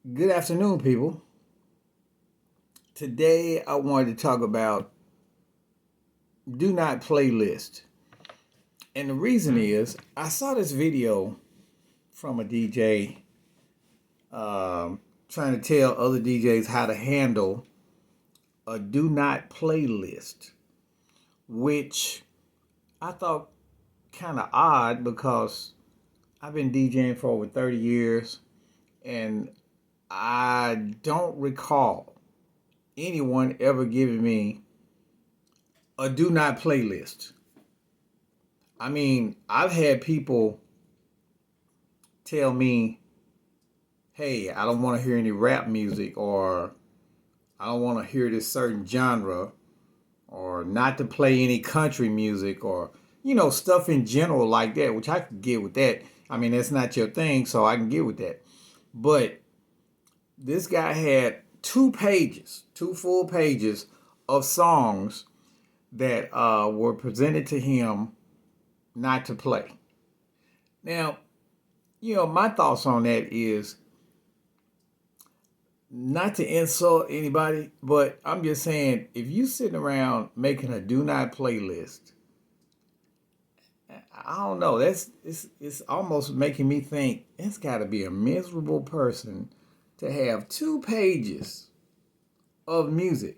Good afternoon, people. Today I wanted to talk about do not playlist. And the reason is I saw this video from a DJ trying to tell other DJs how to handle a do not playlist, which I thought kind of odd because I've been DJing for over 30 years and I don't recall anyone ever giving me a do not playlist. I mean, I've had people tell me, hey, I don't want to hear any rap music, or I don't want to hear this certain genre, or not to play any country music, or, stuff in general like that, which I can get with that. I mean, that's not your thing, so I can get with that. But this guy had 2 pages, 2 full pages of songs that were presented to him not to play. Now, my thoughts on that is not to insult anybody, but I'm just saying if you sitting around making a do not playlist, I don't know. It's almost making me think it's got to be a miserable person to have 2 pages of music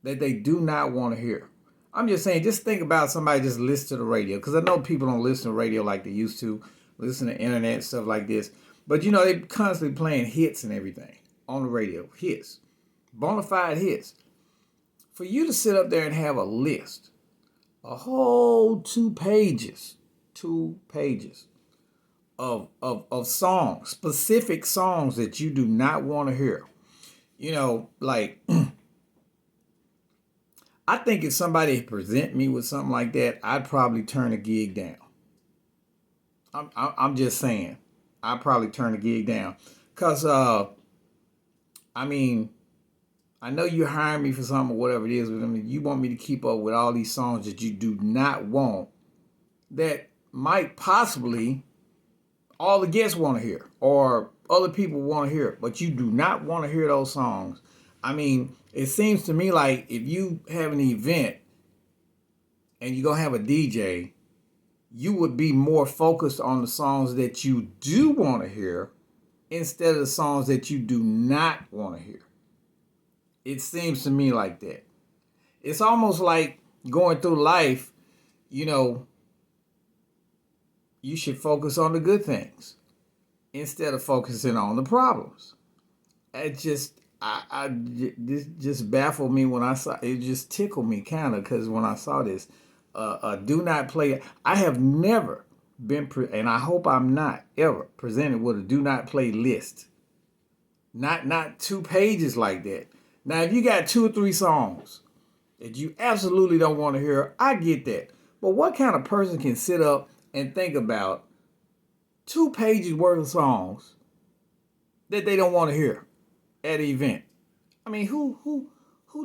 that they do not want to hear. I'm just saying, just think about somebody just listen to the radio, because I know people don't listen to radio like they used to, listen to internet and stuff like this. But they constantly playing hits and everything on the radio, hits, bona fide hits. For you to sit up there and have a list, a whole 2 pages, 2 pages of songs, specific songs that you do not want to hear. Like I think if somebody present me with something like that, I'd probably turn a gig down. I'm just saying, I'd probably turn a gig down, cause I mean, I know you hiring me for something or whatever it is, but I mean, you want me to keep up with all these songs that you do not want, that might possibly all the guests want to hear or other people want to hear, but you do not want to hear those songs. I mean, it seems to me like if you have an event and you're going to have a DJ, you would be more focused on the songs that you do want to hear instead of the songs that you do not want to hear. It seems to me like that. It's almost like going through life, you know, you should focus on the good things instead of focusing on the problems. It just, this just baffled me when I saw it. Just tickled me kind of, because when I saw this, do not play. I have never been, and I hope I'm not ever presented with a do not play list. Not 2 pages like that. Now, if you got 2 or 3 songs that you absolutely don't want to hear, I get that. But what kind of person can sit up and think about 2 pages worth of songs that they don't want to hear at an event? I mean, who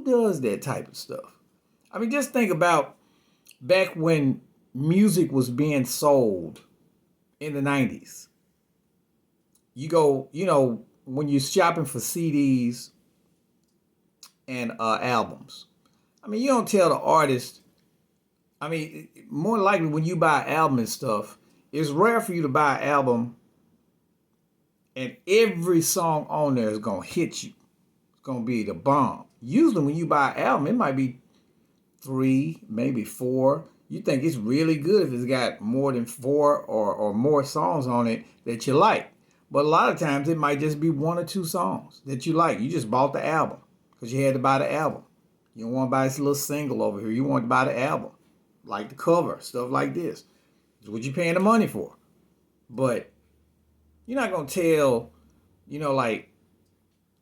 does that type of stuff? I mean, just think about back when music was being sold in the 90s. You go, when you're shopping for CDs and albums. I mean, you don't tell the artist. I mean, more likely when you buy an album and stuff, it's rare for you to buy an album and every song on there is gonna hit you. It's gonna be the bomb. Usually when you buy an album, it might be 3, maybe 4. You think it's really good if it's got more than 4 or more songs on it that you like. But a lot of times it might just be 1 or 2 songs that you like. You just bought the album because you had to buy the album. You don't want to buy this little single over here. You want to buy the album, like the cover, stuff like this. It's what you're paying the money for. But you're not going to tell, like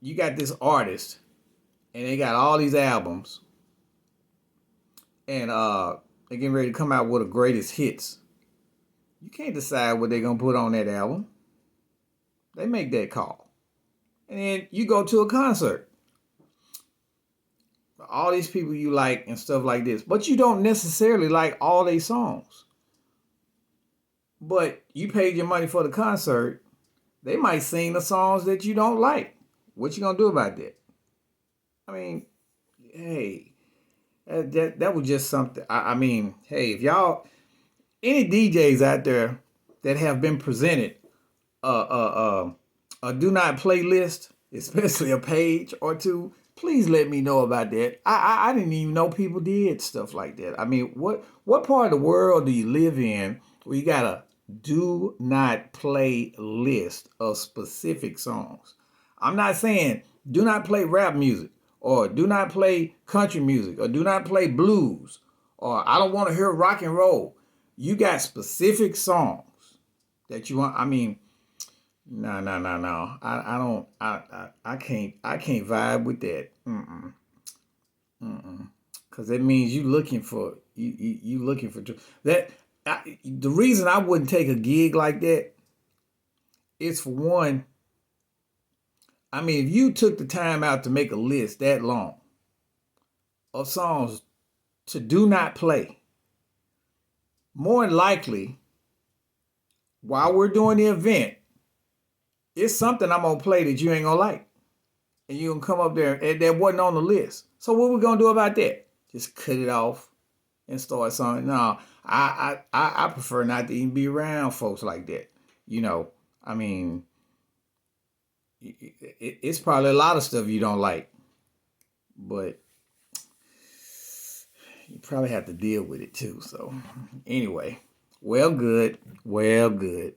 you got this artist and they got all these albums and they're getting ready to come out with the greatest hits. You can't decide what they're going to put on that album. They make that call. And then you go to a concert. All these people you like and stuff like this. But you don't necessarily like all their songs. But you paid your money for the concert. They might sing the songs that you don't like. What you gonna do about that? I mean, hey, that was just something. I mean, hey, if y'all any DJs out there that have been presented a do not play list, especially a page or two, please let me know about that. I didn't even know people did stuff like that. I mean, what part of the world do you live in where you got a do not play list of specific songs? I'm not saying do not play rap music or do not play country music or do not play blues or I don't want to hear rock and roll. You got specific songs that you want. I mean, no, no, no, no. I don't. I can't vibe with that. Mm-mm. Mm-mm. Because that means you looking for you looking for that. The reason I wouldn't take a gig like that is for one. I mean, if you took the time out to make a list that long of songs to do not play, more than likely, while we're doing the event, it's something I'm gonna play that you ain't gonna like. And you gonna come up there and that wasn't on the list. So what we gonna do about that? Just cut it off and start something. No, I prefer not to even be around folks like that. You know, I mean, it's probably a lot of stuff you don't like, but you probably have to deal with it too. So anyway, well, good, well, good.